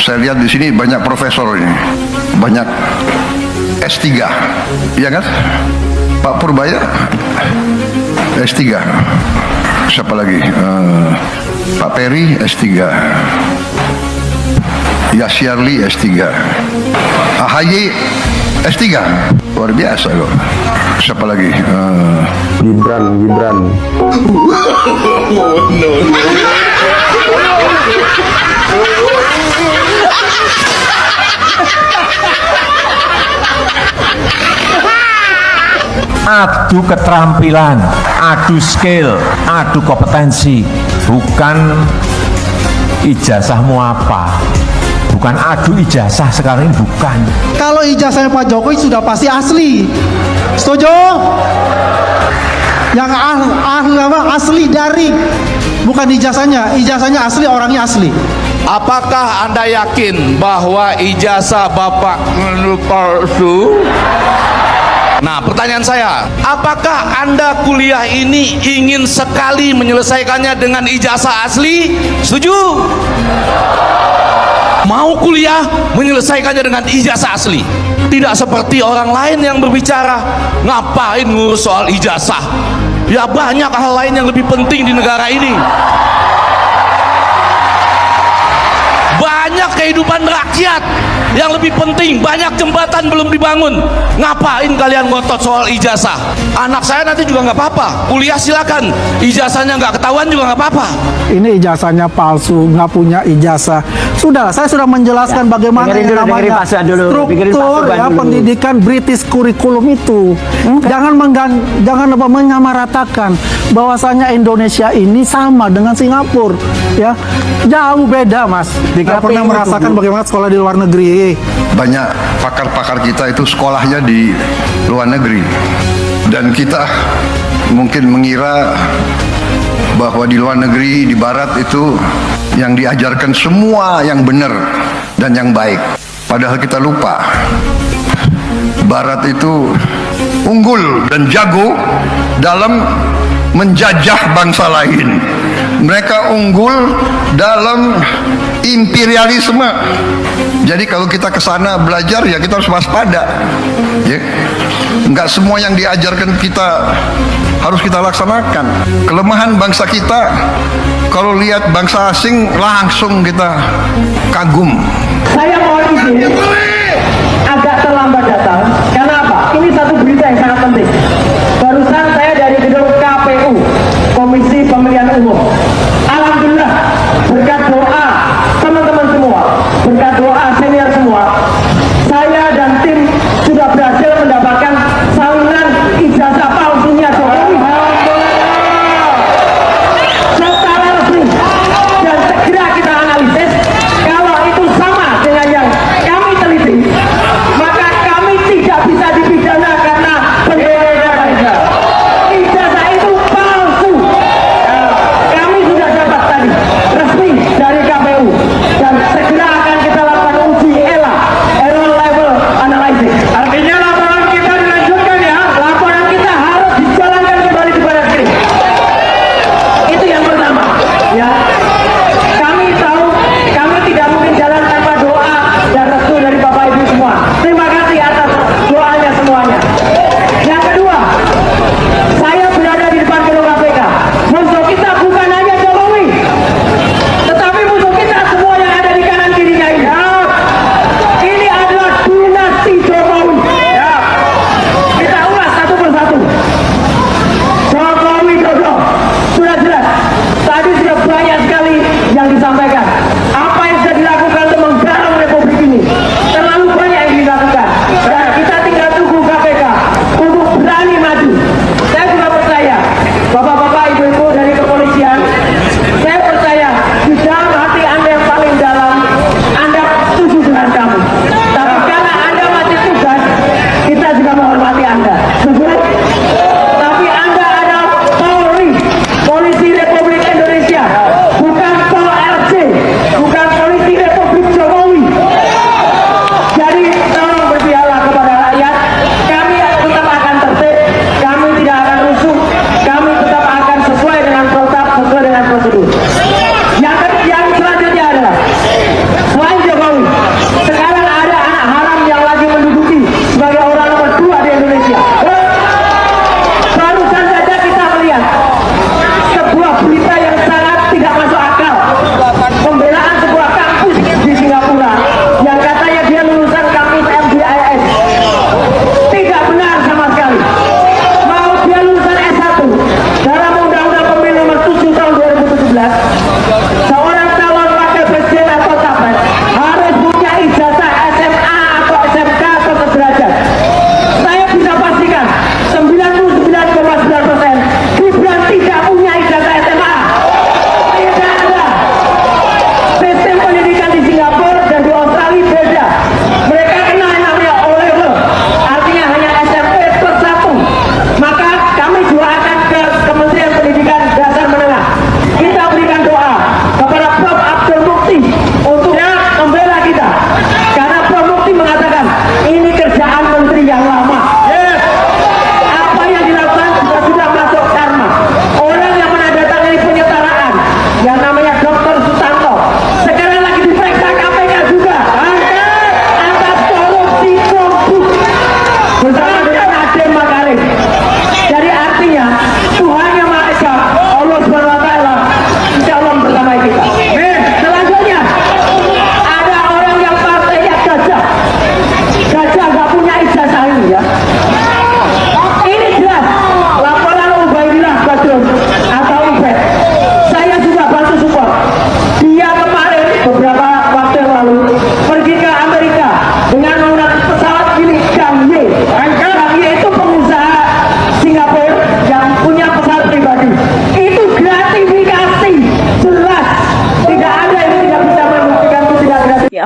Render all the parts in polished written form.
Saya lihat di sini banyak profesor ini, banyak S3, iya kan? Pak Purbaya S3, siapa lagi? Pak Peri S3, Yasyarli S3, AHY S3, luar biasa kok. Siapa lagi? Gibran. Adu keterampilan, adu skill, adu kompetensi, bukan ijazahmu apa, bukan adu ijazah sekarang ini, bukan. Kalau ijazahnya Pak Jokowi sudah pasti asli, setuju? Yang asli dari, bukan ijazahnya asli, orangnya asli. Apakah Anda yakin bahwa ijazah Bapak palsu? Nah, pertanyaan saya, apakah Anda kuliah ini ingin sekali menyelesaikannya dengan ijazah asli? Setuju? Mau kuliah menyelesaikannya dengan ijazah asli, tidak seperti orang lain yang berbicara, ngapain ngurus soal ijazah? Ya banyak hal lain yang lebih penting di negara ini. Banyak kehidupan rakyat yang lebih penting, banyak jembatan belum dibangun. Ngapain kalian ngotot soal ijazah? Anak saya nanti juga nggak apa-apa, kuliah silakan, ijazahnya nggak ketahuan juga nggak apa-apa. Ini ijazahnya palsu, nggak punya ijazah. Sudah, saya sudah menjelaskan bagaimana yang namanya struktur ya pendidikan British curriculum itu. Jangan menyamaratakan bahwasanya Indonesia ini sama dengan Singapura, ya jauh beda, Mas. Tidak pernah merasakan bagaimana sekolah di luar negeri. Banyak pakar-pakar kita itu sekolahnya di luar negeri, dan kita mungkin mengira bahwa di luar negeri, di barat itu yang diajarkan semua yang benar dan yang baik. Padahal kita lupa, barat itu unggul dan jago dalam menjajah bangsa lain. Mereka unggul dalam imperialisme. Jadi kalau kita ke sana belajar, ya kita harus waspada. Ya. Enggak semua yang diajarkan kita harus kita laksanakan. Kelemahan bangsa kita, kalau lihat bangsa asing langsung kita kagum. Saya mohon izin agak terlambat datang. Kenapa? Ini satu berita yang sangat penting. Barusan saya dari gedung KPU, Komisi Pemilihan Umum. Alhamdulillah, berkat doa teman-teman semua, berkat doa senior semua, saya dan tim sudah berhasil mendapatkan salinan ijazah palsunya Jokowi. Secara resmi, dan segera kita analisis kalau itu sama dengan yang kami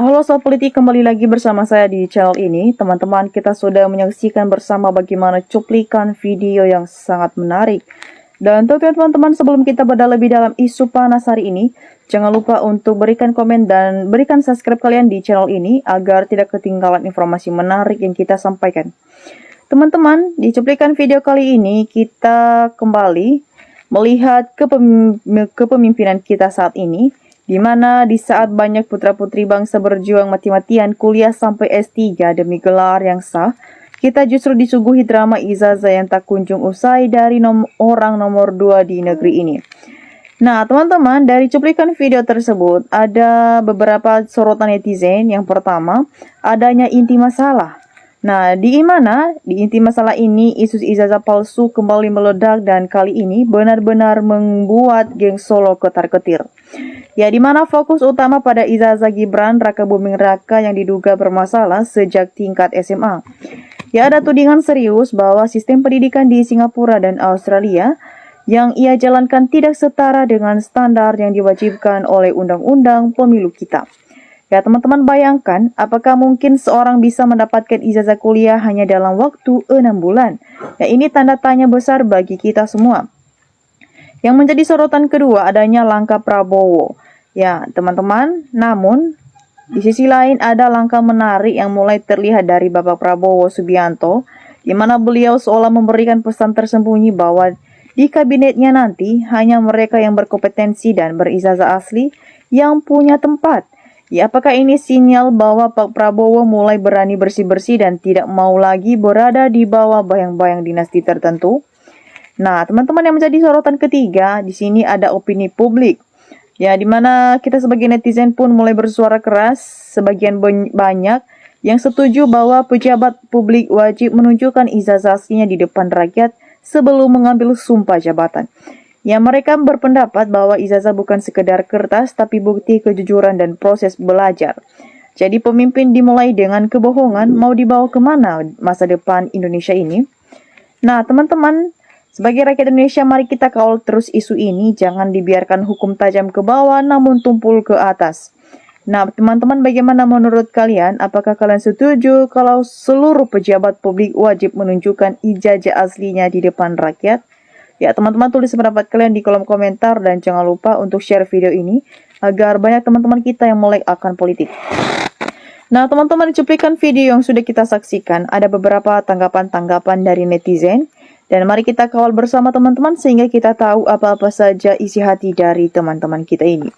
Halo Sobat Politik, kembali lagi bersama saya di channel ini. Teman-teman, kita sudah menyaksikan bersama bagaimana cuplikan video yang sangat menarik. Dan untuk teman-teman, sebelum kita bedah lebih dalam isu panas hari ini, jangan lupa untuk berikan komen dan berikan subscribe kalian di channel ini agar tidak ketinggalan informasi menarik yang kita sampaikan. Teman-teman, di cuplikan video kali ini kita kembali melihat kepemimpinan kita saat ini, di mana di saat banyak putra-putri bangsa berjuang mati-matian kuliah sampai S3 demi gelar yang sah, kita justru disuguhi drama ijazah yang tak kunjung usai dari orang nomor 2 di negeri ini. Nah, teman-teman, dari cuplikan video tersebut ada beberapa sorotan netizen. Yang pertama, adanya inti masalah. Nah, di inti masalah ini isu ijazah palsu kembali meledak dan kali ini benar-benar membuat geng Solo ketar-ketir. Ya, di mana fokus utama pada ijazah Gibran Raka Buming Raka yang diduga bermasalah sejak tingkat SMA. Ya, ada tudingan serius bahwa sistem pendidikan di Singapura dan Australia yang ia jalankan tidak setara dengan standar yang diwajibkan oleh undang-undang pemilu kita. Ya, teman-teman bayangkan, apakah mungkin seorang bisa mendapatkan ijazah kuliah hanya dalam waktu 6 bulan? Ya, ini tanda tanya besar bagi kita semua. Yang menjadi sorotan kedua adanya langkah Prabowo. Ya, teman-teman, namun di sisi lain ada langkah menarik yang mulai terlihat dari Bapak Prabowo Subianto, di mana beliau seolah memberikan pesan tersembunyi bahwa di kabinetnya nanti hanya mereka yang berkompetensi dan berijazah asli yang punya tempat. Ya, apakah ini sinyal bahwa Pak Prabowo mulai berani bersih-bersih dan tidak mau lagi berada di bawah bayang-bayang dinasti tertentu? Nah, teman-teman, yang menjadi sorotan ketiga, di sini ada opini publik. Ya, di mana kita sebagai netizen pun mulai bersuara keras, sebagian banyak yang setuju bahwa pejabat publik wajib menunjukkan ijazah aslinya di depan rakyat sebelum mengambil sumpah jabatan. Ya, mereka berpendapat bahwa ijazah bukan sekedar kertas, tapi bukti kejujuran dan proses belajar. Jadi pemimpin dimulai dengan kebohongan, mau dibawa kemana masa depan Indonesia ini? Nah, teman-teman, sebagai rakyat Indonesia, mari kita kawal terus isu ini, jangan dibiarkan hukum tajam ke bawah namun tumpul ke atas. Nah, teman-teman, bagaimana menurut kalian? Apakah kalian setuju kalau seluruh pejabat publik wajib menunjukkan ijazah aslinya di depan rakyat? Ya, teman-teman, tulis pendapat kalian di kolom komentar dan jangan lupa untuk share video ini agar banyak teman-teman kita yang melek akan politik. Nah, teman-teman, di cuplikan video yang sudah kita saksikan ada beberapa tanggapan-tanggapan dari netizen. Dan mari kita kawal bersama teman-teman sehingga kita tahu apa-apa saja isi hati dari teman-teman kita ini.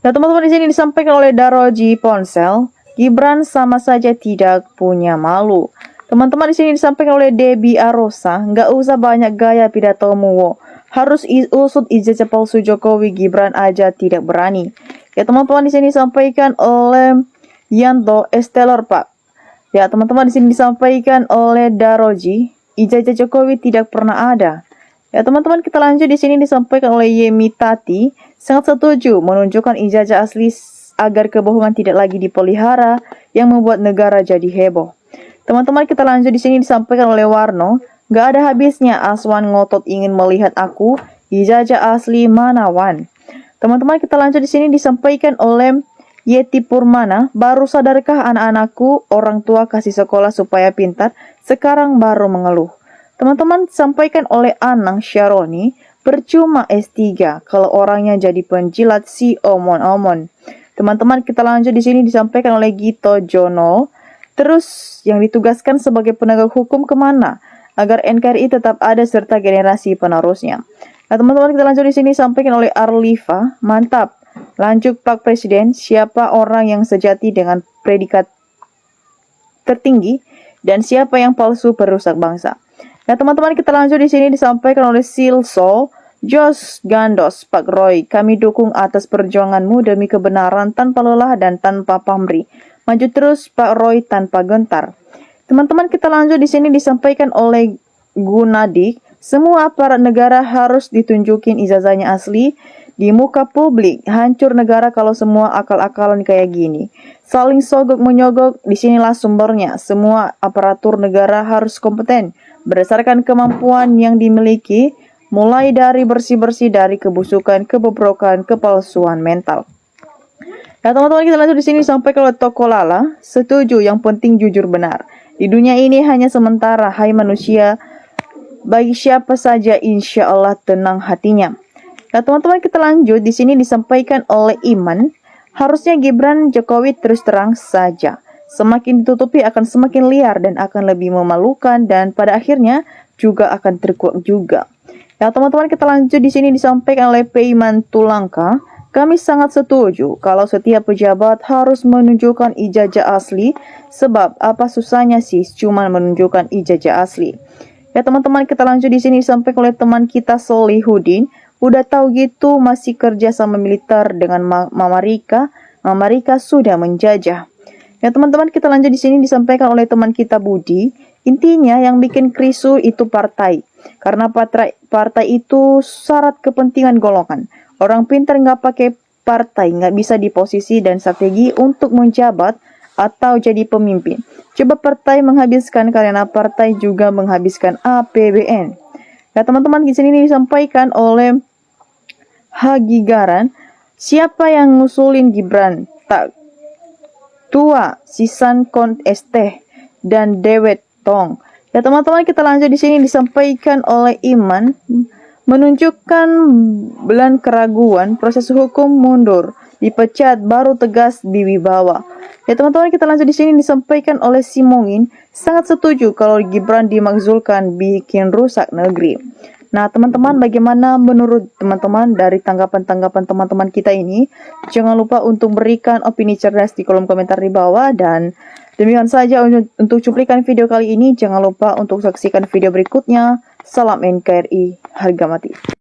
Nah, teman-teman, di sini disampaikan oleh Daroji Ponsel, Gibran sama saja tidak punya malu. Teman-teman, di sini disampaikan oleh Debbie Arosa, nggak usah banyak gaya pidatomu, harus usut ijazah palsu Jokowi, Gibran aja tidak berani. Ya, teman-teman, di sini disampaikan oleh Yanto Esteller Pak. Ya, teman-teman, di sini disampaikan oleh Daroji, ijazah Jokowi tidak pernah ada. Ya, teman-teman, kita lanjut. Di sini disampaikan oleh Yemi Tati, sangat setuju menunjukkan ijazah asli agar kebohongan tidak lagi dipelihara yang membuat negara jadi heboh. Teman-teman, kita lanjut. Di sini disampaikan oleh Warno, gak ada habisnya Aswan ngotot ingin melihat aku, ijazah asli mana Wan. Teman-teman, kita lanjut. Di sini disampaikan oleh Yeti Purmana, baru sadarkah anak-anakku orang tua kasih sekolah supaya pintar, sekarang baru mengeluh. Teman-teman, sampaikan oleh Anang Syaroni, percuma S3 kalau orangnya jadi penjilat si omon-omon. Teman-teman, kita lanjut. Di sini disampaikan oleh Gito Jono, terus yang ditugaskan sebagai penegak hukum kemana agar NKRI tetap ada serta generasi penerusnya. Nah, teman-teman, kita lanjut. Di sini disampaikan oleh Arlifa, mantap. Lanjut Pak Presiden, siapa orang yang sejati dengan predikat tertinggi dan siapa yang palsu perusak bangsa. Nah, teman-teman, kita lanjut. Di sini disampaikan oleh Silso, Jos Gandos, Pak Roy, kami dukung atas perjuanganmu demi kebenaran tanpa lelah dan tanpa pamrih. Maju terus Pak Roy tanpa gentar. Teman-teman, kita lanjut. Di sini disampaikan oleh Gunadik, semua aparat negara harus ditunjukin ijazahnya asli di muka publik. Hancur negara kalau semua akal-akalan kayak gini. Saling sogok menyogok, disinilah sumbernya. Semua aparatur negara harus kompeten berdasarkan kemampuan yang dimiliki, mulai dari bersih-bersih dari kebusukan, kebobrokan, kepalsuan mental. Ya teman-teman, kita lanjut di sini sampai kalau Toko Lala setuju yang penting jujur benar. Di dunia ini hanya sementara, hai manusia, bagi siapa saja insya Allah tenang hatinya. Ya teman-teman, kita lanjut di sini disampaikan oleh Iman, harusnya Gibran Jokowi terus terang saja. Semakin ditutupi akan semakin liar dan akan lebih memalukan dan pada akhirnya juga akan terkuak juga. Ya teman-teman, kita lanjut di sini disampaikan oleh Peiman Tulangka. Kami sangat setuju kalau setiap pejabat harus menunjukkan ijazah asli, sebab apa susahnya sih cuma menunjukkan ijazah asli. Ya teman-teman, kita lanjut di sini disampaikan oleh teman kita Solihudin. Udah tahu gitu masih kerja sama militer dengan Mama Rika. Mama Rika sudah menjajah. Ya teman-teman, kita lanjut di sini disampaikan oleh teman kita Budi. Intinya yang bikin krisu itu partai. Karena partai itu syarat kepentingan golongan. Orang pintar nggak pakai partai, nggak bisa di posisi dan strategi untuk menjabat atau jadi pemimpin. Coba partai menghabiskan karena partai juga menghabiskan APBN. Ya teman-teman, di sini disampaikan oleh Hagigaran, siapa yang ngusulin Gibran? Tak tua, sisan kon esteh dan dewet tong. Ya teman-teman, kita lanjut di sini disampaikan oleh Iman, menunjukkan belan keraguan, proses hukum mundur, dipecat baru tegas diwibawa. Ya teman-teman, kita lanjut di sini disampaikan oleh Simongin, sangat setuju kalau Gibran dimakzulkan bikin rusak negeri. Nah teman-teman, bagaimana menurut teman-teman dari tanggapan-tanggapan teman-teman kita ini? Jangan lupa untuk berikan opini cerdas di kolom komentar di bawah, dan demikian saja untuk cuplikan video kali ini. Jangan lupa untuk saksikan video berikutnya. Salam NKRI, harga mati.